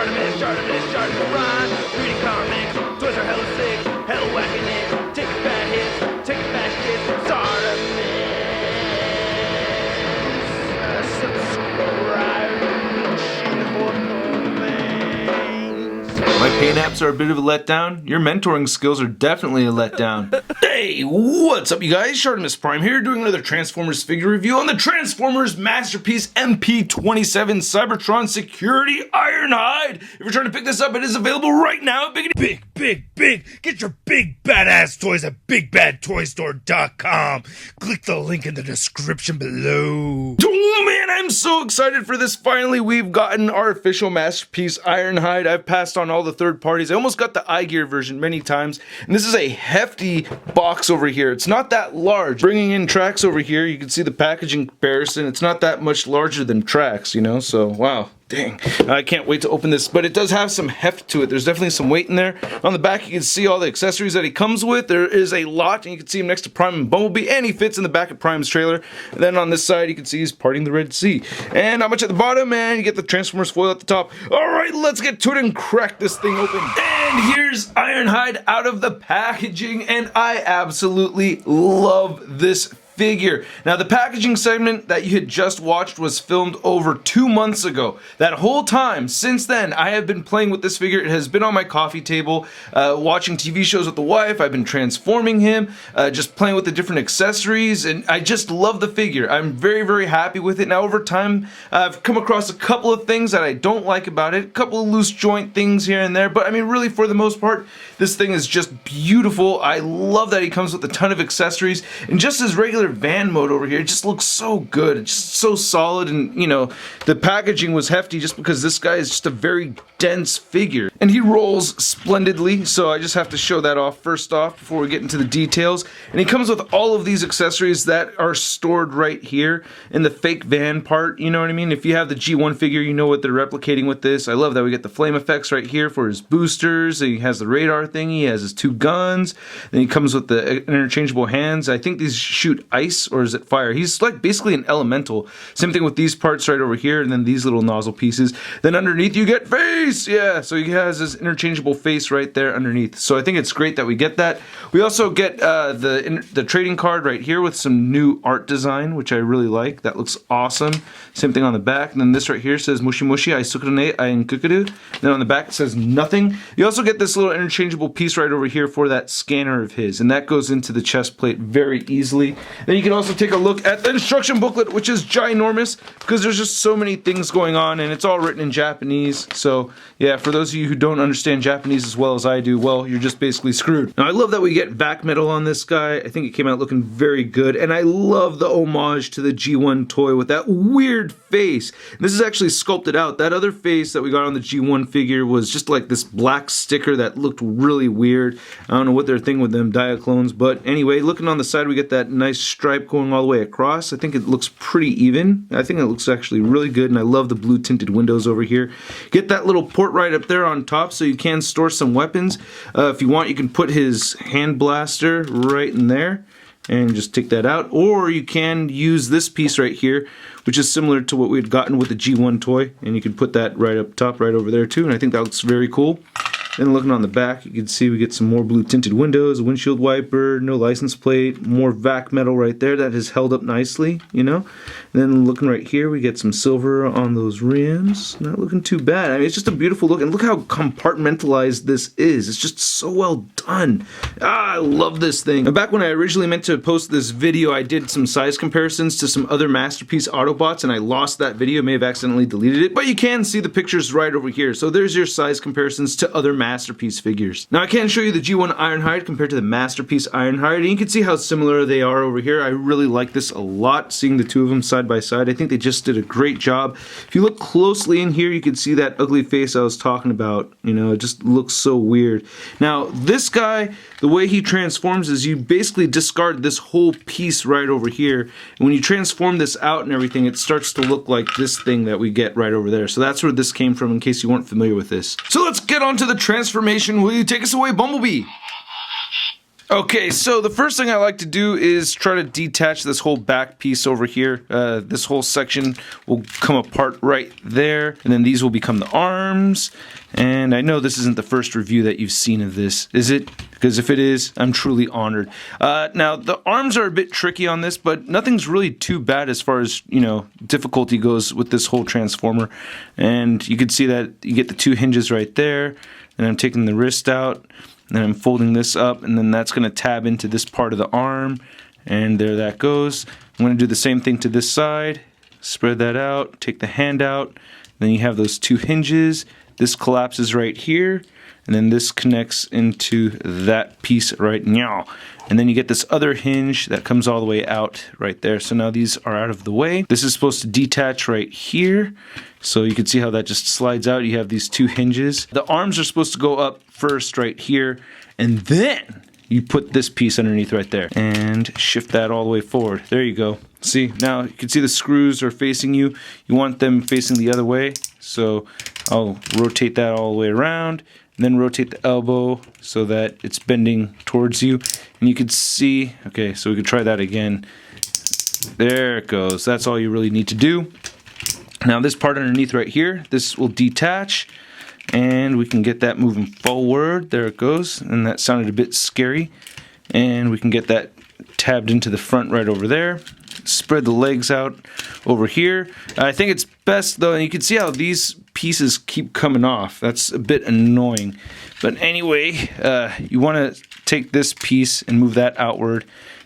ShartimusPrime. Reading comics, toys are hella sick, hella whacking it. Taking bad hits, taking bad shit. My paint apps are a bit of a letdown. Your mentoring skills are definitely a letdown. Hey, what's up you guys? ShartimusPrime here doing another Transformers figure review on the Transformers Masterpiece MP-27 Cybertron Security Ironhide. If you're trying to pick this up, it is available right now at Big. Get your big badass toys at BigBadToyStore.com. Click the link in the description below. Oh man, I'm so excited for this. Finally, we've gotten our official Masterpiece Ironhide. I've passed on all the third parties. I almost got the iGear version many times. And this is a hefty box over here. It's not that large. Bringing in Tracks over here, you can see the packaging comparison. It's not that much larger than Tracks, you know, so wow. Dang, I can't wait to open this, but it does have some heft to it. There's definitely some weight in there. On the back, you can see all the accessories that he comes with. There is a lot, and you can see him next to Prime and Bumblebee, and he fits in the back of Prime's trailer. And then on this side, you can see he's parting the Red Sea. And not much at the bottom, and you get the Transformers foil at the top. All right, let's get to it and crack this thing open. And here's Ironhide out of the packaging, and I absolutely love this figure. Now the packaging segment that you had just watched was filmed over 2 months ago. That whole time since then I have been playing with this figure. It has been on my coffee table, watching TV shows with the wife. I've been transforming him, just playing with the different accessories, and I just love the figure. I'm very happy with it. Now over time I've come across a couple of things that I don't like about it, a couple of loose joint things here and there, but I mean really for the most part this thing is just beautiful. I love that he comes with a ton of accessories, and just his regular van mode over here, it just looks so good. It's just so solid, and you know, the packaging was hefty just because this guy is just a very dense figure. And he rolls splendidly, so I just have to show that off first off before we get into the details. And he comes with all of these accessories that are stored right here in the fake van part, you know what I mean? If you have the G1 figure, you know what they're replicating with this. I love that we get the flame effects right here for his boosters. He has the radar thing, he has his 2 guns, then he comes with the interchangeable hands. I think these shoot ice, or is it fire? He's like basically an elemental. Same thing with these parts right over here, and then these little nozzle pieces. Then underneath you get face! Yeah, so he has his interchangeable face right there underneath. So I think it's great that we get that. We also get the trading card right here with some new art design, which I really like. That looks awesome. Same thing on the back. And then this right here says Mushi Mushi Aisukune Ain Kukudu. Then on the back it says nothing. You also get this little interchangeable piece right over here for that scanner of his, and that goes into the chest plate very easily. Then you can also take a look at the instruction booklet, which is ginormous because there's just so many things going on, and it's all written in Japanese. So yeah, for those of you who don't understand Japanese as well as I do, well, you're just basically screwed. Now I love that we get back metal on this guy. I think it came out looking very good, and I love the homage to the G1 toy with that weird face. And this is actually sculpted out. That other face that we got on the G1 figure was just like this black sticker that looked really weird. I don't know what they're thinking with them Diaclones, but anyway, looking on the side, we get that nice stripe going all the way across. I think it looks pretty even. I think it looks actually really good, and I love the blue tinted windows over here. Get that little port right up there on top so you can store some weapons. If you want, you can put his hand blaster right in there and just take that out, or you can use this piece right here, which is similar to what we had gotten with the G1 toy, and you can put that right up top right over there too, and I think that looks very cool. Then looking on the back, you can see we get some more blue tinted windows, a windshield wiper, no license plate, more vac metal right there that is held up nicely, you know. And then looking right here, we get some silver on those rims. Not looking too bad. I mean, it's just a beautiful look, and look how compartmentalized this is. It's just so well done. I love this thing. Now, back when I originally meant to post this video, I did some size comparisons to some other Masterpiece Autobots, and I lost that video. May have accidentally deleted it, but you can see the pictures right over here. So there's your size comparisons to other Masterpiece figures. Now I can show you the G1 Ironhide compared to the Masterpiece Ironhide, and you can see how similar they are over here. I really like this a lot, seeing the two of them side by side. I think they just did a great job. If you look closely in here, you can see that ugly face I was talking about. You know, it just looks so weird. Now this guy, the way he transforms is you basically discard this whole piece right over here, and when you transform this out and everything, it starts to look like this thing that we get right over there. So that's where this came from, in case you weren't familiar with this. So let's get on to the transformation. Will you take us away, Bumblebee? Okay, so the first thing I like to do is try to detach this whole back piece over here. This whole section will come apart right there, and then these will become the arms. And I know this isn't the first review that you've seen of this, is it? Because if it is, I'm truly honored. Now, the arms are a bit tricky on this, but nothing's really too bad as far as, you know, difficulty goes with this whole transformer. And you can see that you get the two hinges right there, and I'm taking the wrist out. And then I'm folding this up, and then that's going to tab into this part of the arm, and there that goes. I'm going to do the same thing to this side, spread that out, take the hand out, then you have those two hinges. This collapses right here, and then this connects into that piece right now. And then you get this other hinge that comes all the way out right there. So now these are out of the way. This is supposed to detach right here. So you can see how that just slides out. You have these two hinges. The arms are supposed to go up first right here, and then you put this piece underneath right there and shift that all the way forward. There you go. See, now you can see the screws are facing you. You want them facing the other way. So I'll rotate that all the way around, and then rotate the elbow so that it's bending towards you. And you can see, okay, so we could try that again. There it goes. That's all you really need to do. Now this part underneath right here, this will detach, and we can get that moving forward. There it goes, and that sounded a bit scary. And we can get that tabbed into the front right over there. Spread the legs out over here. I think it's best though, and you can see how these pieces keep coming off. That's a bit annoying. But anyway, you want to take this piece and move that outward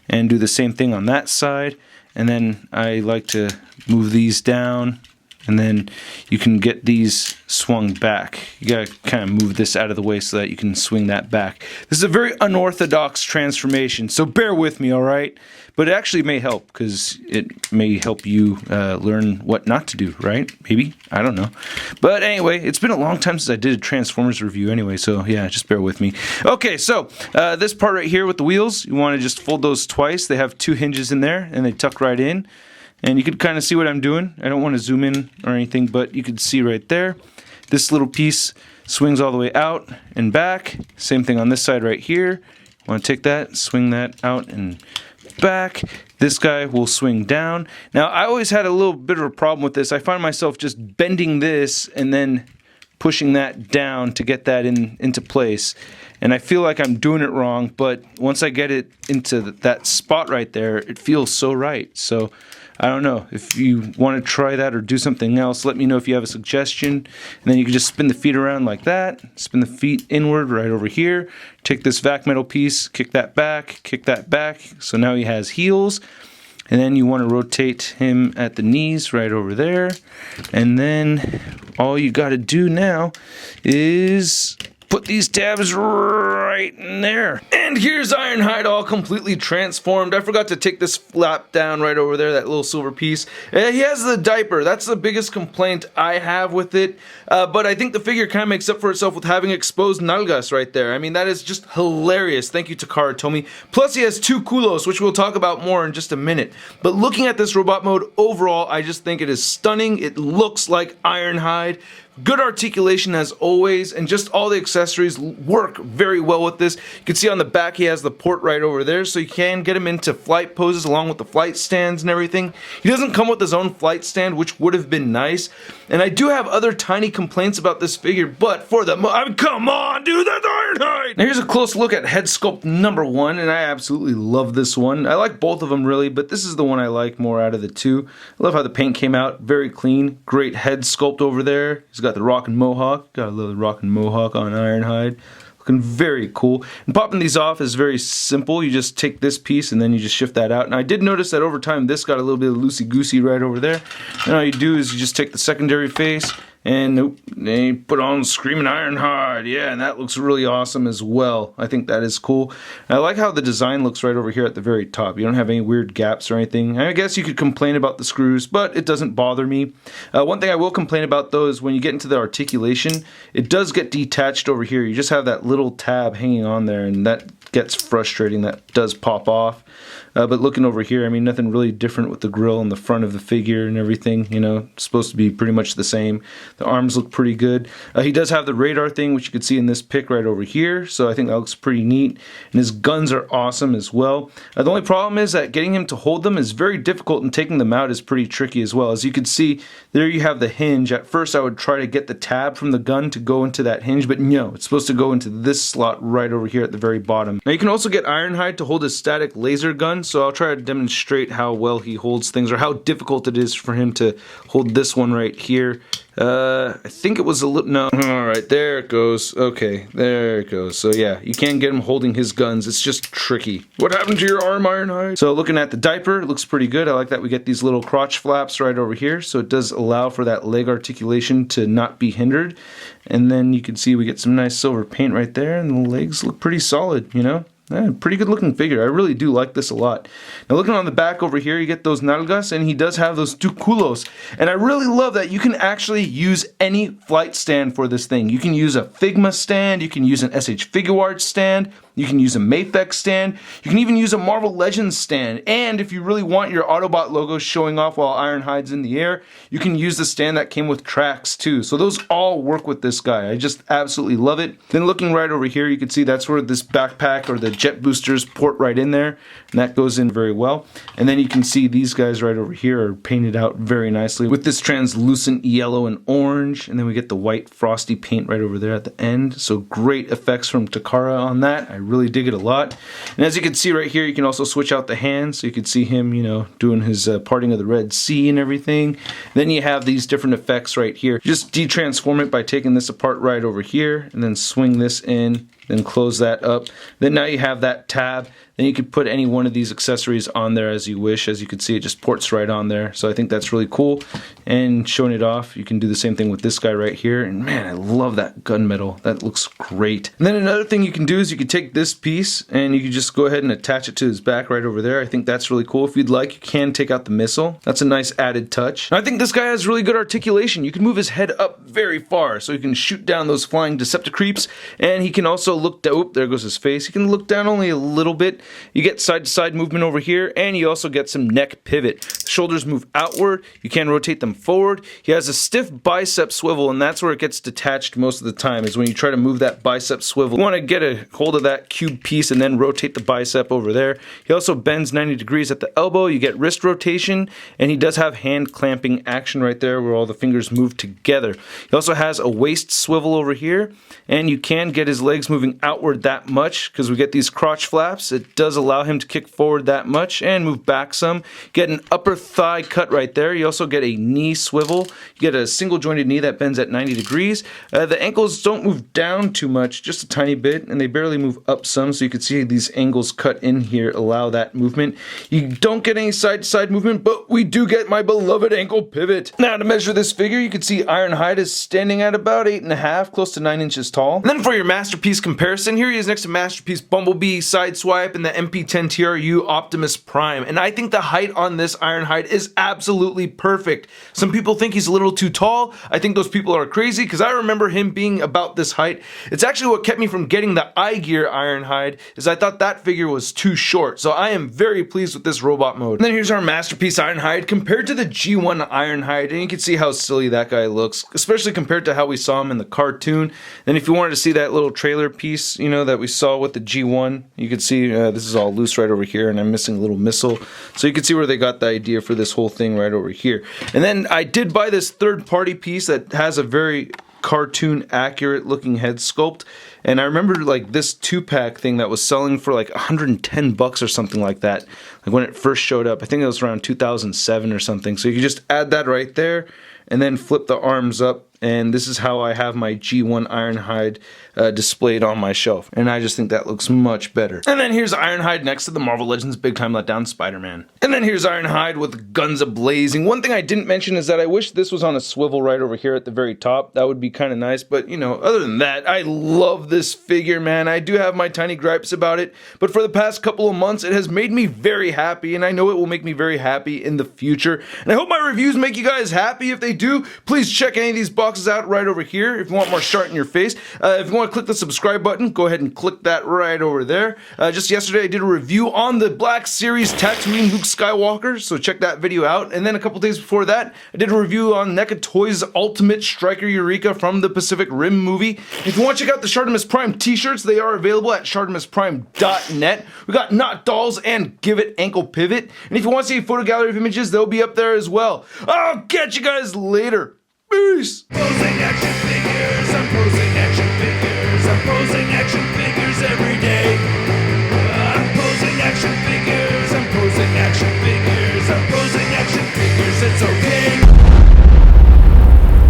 and do the same thing on that side. And then I like to move these down, and then you can get these swung back. You gotta kind of move this out of the way so that you can swing that back. This is a very unorthodox transformation, so bear with me, alright? But it actually may help, because it may help you learn what not to do, right? Maybe? I don't know. But anyway, it's been a long time since I did a Transformers review anyway, so yeah, just bear with me. Okay, so this part right here with the wheels, you want to just fold those twice. They have two hinges in there, and they tuck right in. And you can kind of see what I'm doing. I don't want to zoom in or anything, but you can see right there. This little piece swings all the way out and back. Same thing on this side right here. Want to take that, swing that out and back. This guy will swing down. Now, I always had a little bit of a problem with this. I find myself just bending this and then pushing that down to get that into place. And I feel like I'm doing it wrong, but once I get it into that spot right there, it feels so right. So I don't know. If you want to try that or do something else, let me know if you have a suggestion. And then you can just spin the feet around like that. Spin the feet inward right over here. Take this vac metal piece, kick that back, kick that back. So now he has heels. And then you want to rotate him at the knees right over there. And then all you got to do now is put these tabs right in there. And here's Ironhide all completely transformed. I forgot to take this flap down right over there, that little silver piece. He has the diaper. That's the biggest complaint I have with it. But I think the figure kind of makes up for itself with having exposed nalgas right there. I mean, that is just hilarious. Thank you, Takara, Tomy. Plus, he has two culos, which we'll talk about more in just a minute. But looking at this robot mode overall, I just think it is stunning. It looks like Ironhide. Good articulation as always, and just all the accessories work very well with this. You can see on the back he has the port right over there, so you can get him into flight poses along with the flight stands and everything. He doesn't come with his own flight stand, which would have been nice. And I do have other tiny complaints about this figure, but for the I mean, come on, dude, that's Ironhide! Now here's a close look at head sculpt number 1, and I absolutely love this one. I like both of them really, but this is the one I like more out of the two. I love how the paint came out, very clean, great head sculpt over there. He's got the rockin' mohawk. Got a little rockin' mohawk on Ironhide. Looking very cool. And popping these off is very simple. You just take this piece and then you just shift that out. And I did notice that over time this got a little bit of loosey-goosey right over there. And all you do is you just take the secondary face and nope, they put on Screaming Ironhide. Yeah, and that looks really awesome as well. I think that is cool. I like how the design looks right over here at the very top. You don't have any weird gaps or anything. I guess you could complain about the screws, but it doesn't bother me. One thing I will complain about though is when you get into the articulation, it does get detached over here. You just have that little tab hanging on there, and that gets frustrating. That does pop off. But looking over here, I mean, nothing really different with the grill and the front of the figure and everything. You know, it's supposed to be pretty much the same. The arms look pretty good. He does have the radar thing, which you can see in this pic right over here, so I think that looks pretty neat. And his guns are awesome as well. The only problem is that getting him to hold them is very difficult, and taking them out is pretty tricky as well. As you can see, there you have the hinge. At first I would try to get the tab from the gun to go into that hinge, but no, it's supposed to go into this slot right over here at the very bottom. Now you can also get Ironhide to hold his static laser gun, so I'll try to demonstrate how well he holds things, or how difficult it is for him to hold this one right here. I think it was a little, no, alright, there it goes. Okay, there it goes. So yeah, you can't get him holding his guns, it's just tricky. What happened to your arm, Ironhide? So looking at the diaper, it looks pretty good. I like that we get these little crotch flaps right over here, so it does allow for that leg articulation to not be hindered. And then you can see we get some nice silver paint right there, and the legs look pretty solid, you know? Yeah, pretty good looking figure. I really do like this a lot. Now looking on the back over here, you get those nalgas, and he does have those two culos. And I really love that you can actually use any flight stand for this thing. You can use a Figma stand, you can use an SH Figuarts stand, you can use a Mafex stand, you can even use a Marvel Legends stand, and if you really want your Autobot logo showing off while Ironhide's in the air, you can use the stand that came with tracks too. So those all work with this guy. I just absolutely love it. Then looking right over here, you can see that's where this backpack or the jet boosters port right in there, and that goes in very well. And then you can see these guys right over here are painted out very nicely with this translucent yellow and orange, and then we get the white frosty paint right over there at the end. So great effects from Takara on that. I really dig it a lot. And as you can see right here, you can also switch out the hands, so you can see him, you know, doing his parting of the Red Sea and everything. Then you have these different effects right here. Just de-transform it by taking this apart right over here, and then swing this in, then close that up. Then now you have that tab. Then you could put any one of these accessories on there as you wish. As you can see, it just ports right on there. So I think that's really cool. And showing it off, you can do the same thing with this guy right here. And man, I love that gunmetal. That looks great. And then another thing you can do is you can take this piece and you can just go ahead and attach it to his back right over there. I think that's really cool. If you'd like, you can take out the missile. That's a nice added touch. And I think this guy has really good articulation. You can move his head up very far, so he can shoot down those flying Decepticreeps. And he can also look down. Oh, there goes his face. He can look down only a little bit. You get side-to-side movement over here, and you also get some neck pivot. The shoulders move outward. You can rotate them forward. He has a stiff bicep swivel, and that's where it gets detached most of the time, is when you try to move that bicep swivel. You want to get a hold of that cube piece and then rotate the bicep over there. He also bends 90 degrees at the elbow. You get wrist rotation, and he does have hand clamping action right there where all the fingers move together. He also has a waist swivel over here, and you can get his legs moving outward that much because we get these crotch flaps. It does allow him to kick forward that much and move back some. Get an upper thigh cut right there. You also get a knee swivel. You get a single jointed knee that bends at 90 degrees. The ankles don't move down too much, just a tiny bit, and they barely move up some, so you can see these angles cut in here allow that movement. You don't get any side to side movement, but we do get my beloved ankle pivot. Now to measure this figure, you can see Ironhide is standing at about 8.5, close to 9 inches tall. And then for your masterpiece comparison, here he is next to Masterpiece Bumblebee, Sideswipe, and the MP-10 TRU Optimus Prime. And I think the height on this Ironhide is absolutely perfect. Some people think he's a little too tall. I think those people are crazy because I remember him being about this height. It's actually what kept me from getting the iGear Ironhide, is I thought that figure was too short. So I am very pleased with this robot mode. And then here's our Masterpiece Ironhide compared to the G1 Ironhide, and you can see how silly that guy looks, especially compared to how we saw him in the cartoon. And if you wanted to see that little trailer piece, you know, that we saw with the G1, you can see this is all loose right over here, and I'm missing a little missile. So you can see where they got the idea for this whole thing right over here. And then I did buy this third-party piece that has a very cartoon accurate looking head sculpt, and I remember like this 2-pack thing that was selling for like 110 bucks or something like that, like when it first showed up. I think it was around 2007 or something. So you can just add that right there and then flip the arms up, and this is how I have my G1 Ironhide displayed on my shelf, and I just think that looks much better. And then here's Ironhide next to the Marvel Legends Big Time Letdown Spider-Man. And then here's Ironhide with guns a-blazing. One thing I didn't mention is that I wish this was on a swivel right over here at the very top. That would be kind of nice, but you know, other than that, I love this figure, man. I do have my tiny gripes about it, but for the past couple of months, it has made me very happy, and I know it will make me very happy in the future. And I hope my reviews make you guys happy. If they do, please check any of these boxes boxes out right over here if you want more Shart in your face. If you want to click the subscribe button, go ahead and click that right over there. Just yesterday I did a review on the Black Series Tatooine Luke Skywalker, so check that video out. And then a couple days before that, I did a review on NECA Toys Ultimate Striker Eureka from the Pacific Rim movie. If you want to check out the Shartimus Prime t-shirts, they are available at ShartimusPrime.net. We got Not Dolls and Give It Ankle Pivot. And if you want to see a photo gallery of images, they'll be up there as well. I'll catch you guys later. Peace! Posing action figures, I'm posing action figures, I'm posing action figures every day. I'm posing action figures, I'm posing action figures, I'm posing action figures, it's okay.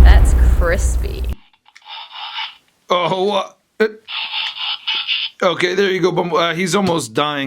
That's crispy. Oh, okay, there you go. He's almost dying.